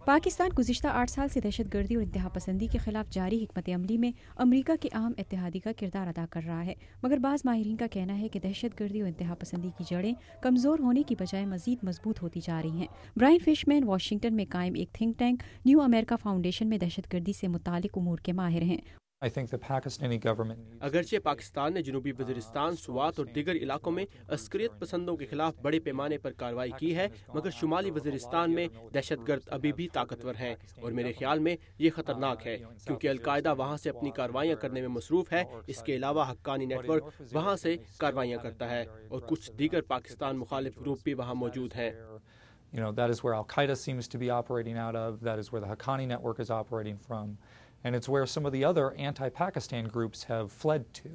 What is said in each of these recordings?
पाकिस्तान गुज़िश्ता 8 साल से दहशत गर्दी और इंतहा पसंदी के खिलाफ जारी हिकमत अमली में अमरीका के अहम इत्तेहादी का किरदार अदा कर रहा है, मगर बाज़ माहिरीन का कहना है कि दहशत गर्दी और इंतहा पसंदी की जड़ें कमज़ोर होने की बजाय मज़ीद मजबूत होती जा रही हैं। ब्रायन फिशमैन वाशिंगटन में कायम एक think tank new America foundation में दहशत गर्दी से मुतालिक उमूर के माहिर हैं। अगरचे पाकिस्तान ने जनूबी वज़ीरिस्तान, स्वात और दीगर इलाकों में अस्करियत पसंदों के खिलाफ बड़े पैमाने पर कार्रवाई की है, मगर शुमाली वज़ीरिस्तान में दहशतगर्द अभी भी ताकतवर हैं और मेरे ख्याल में ये ख़तरनाक है क्योंकि अलकायदा वहाँ से अपनी कार्रवाइयाँ करने में मसरूफ़ है। इसके अलावा हक्कानी नेटवर्क वहाँ से कार्रवाइयाँ करता है और कुछ दीगर पाकिस्तान मुखालिफ ग्रुप भी वहाँ मौजूद हैं। That is where Al-Qaeda seems to be operating out of, that is where the Haqqani network is operating from, and it's where some of the other anti-Pakistan groups have fled to.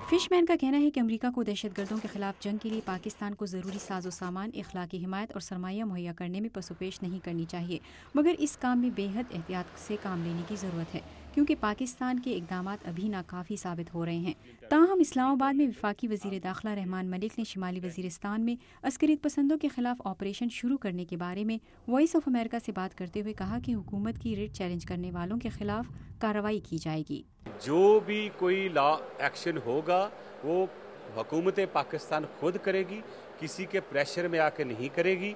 फिशमैन का कहना है कि America को दहशतगर्दों के खिलाफ जंग के लिए पाकिस्तान को ज़रूरी साजो सामान, इखलाकी हिमायत और सरमाया मुहैया करने में पसोपेश नहीं करनी चाहिए, मगर इस काम में बेहद एहतियात से काम लेने की ज़रूरत है क्योंकि पाकिस्तान के इक़दामात अभी नाकाफ़ी साबित हो रहे हैं। ताहम इस्लामाबाद में वफाकी वज़ीर दाखिला रहमान मलिक ने शिमाली वज़ीरिस्तान में अस्करियत पसंदों के खिलाफ ऑपरेशन शुरू करने के बारे में वॉइस ऑफ अमेरिका से बात करते हुए कहा कि हुकूमत की रिट चैलेंज करने वालों के खिलाफ कार्रवाई की जाएगी। जो भी कोई लॉ एक्शन होगा वो हुकूमत पाकिस्तान खुद करेगी, किसी के प्रेशर में आके नहीं करेगी,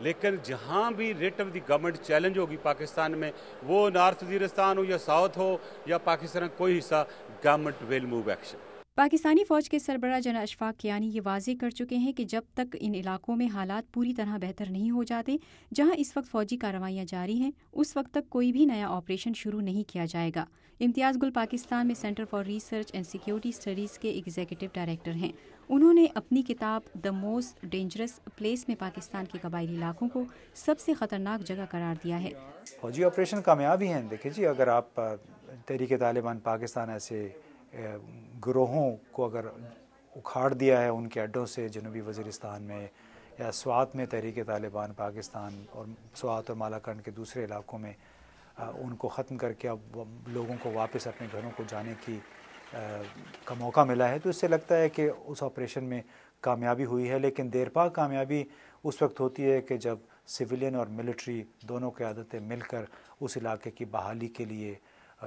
लेकिन जहाँ भी writ of the government challenge होगी पाकिस्तान में, वो नॉर्थ वज़ीरिस्तान हो या साउथ हो या पाकिस्तान का कोई हिस्सा, government will move action. Pakistani फ़ौज के सरबराह जनरल अशफाक कियानी ये वाज़ेह कर चुके हैं कि जब तक इन इलाकों में हालात पूरी तरह बेहतर नहीं हो जाते जहां इस वक्त फ़ौजी कार्रवाइयाँ जारी हैं, उस वक्त तक कोई भी नया ऑपरेशन शुरू नहीं किया जाएगा। इम्तियाज़ गुल पाकिस्तान में centre for research and security studies के एग्जीक्यूटिव डायरेक्टर हैं। उन्होंने अपनी किताब द मोस्ट डेंजरस प्लेस में पाकिस्तान के कबायली इलाकों को सबसे ख़तरनाक जगह करार दिया है। फौजी ऑपरेशन कामयाब ही हैं। देखिए जी, अगर आप तहरीक तालिबान पाकिस्तान ऐसे गिरोहों को अगर उखाड़ दिया है उनके अड्डों से जनूबी वज़ीरिस्तान में या स्वात में तहरीक तालिबान पाकिस्तान और स्वात और मालाकंड के दूसरे इलाकों में उनको ख़त्म करके अब लोगों को वापस अपने घरों को जाने का मौका मिला है, तो इससे लगता है कि उस ऑपरेशन में कामयाबी हुई है। लेकिन देर पा कामयाबी उस वक्त होती है कि जब सिविलियन और मिलिट्री दोनों क़यादतें मिलकर उस इलाके की बहाली के लिए,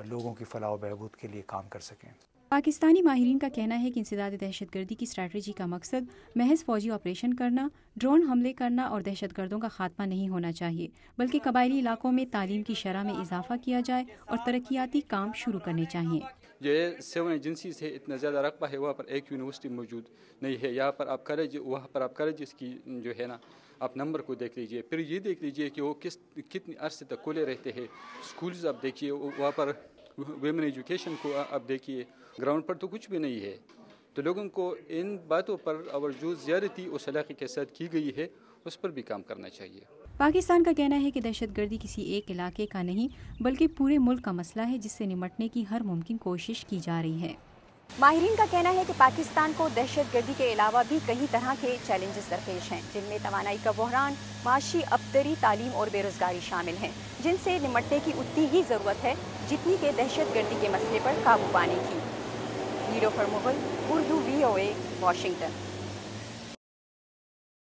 लोगों की फलाह व बहबूद के लिए काम कर सकें। पाकिस्तानी माहिरीन का कहना है कि इंसदाद दहशतगर्दी की स्ट्रैटेजी का मकसद महज फ़ौजी ऑपरेशन करना, ड्रोन हमले करना और दहशतगर्दों का खात्मा नहीं होना चाहिए, बल्कि कबायली इलाकों में तालीम की शरह में इजाफा किया जाए और तरक्याती काम शुरू करने चाहिए। जो 7 एजेंसी है इतना ज़्यादा रकबा है, वहाँ पर एक यूनिवर्सिटी मौजूद नहीं है। यहाँ पर आप कॉलेज, वहाँ पर आप कॉलेज की जो है ना, आप नंबर को देख लीजिए, फिर ये देख लीजिए कि वो कितने अरसे तक खुले रहते हैं। स्कूल्स आप देखिए, वहाँ पर वुमेन एजुकेशन को आप देखिए, ग्राउंड पर तो कुछ भी नहीं है। तो लोगों को इन बातों पर और जो ज़्यादती उस इलाके के साथ की गई है उस पर भी काम करना चाहिए। पाकिस्तान का कहना है कि दहशतगर्दी किसी एक इलाके का नहीं बल्कि पूरे मुल्क का मसला है, जिससे निमटने की हर मुमकिन कोशिश की जा रही है। माहिरीन का कहना है कि पाकिस्तान को दहशतगर्दी के अलावा भी कई तरह के चैलेंजेस दरपेश हैं, जिनमें तवानाई का बहरान, माशी अबतरी, तालीम और बेरोजगारी शामिल हैं, जिनसे निमटने की उतनी ही ज़रूरत है जितनी कि दहशतगर्दी के मसले पर काबू पाने की। Nilofar Mughal, Urdu VOA, Washington.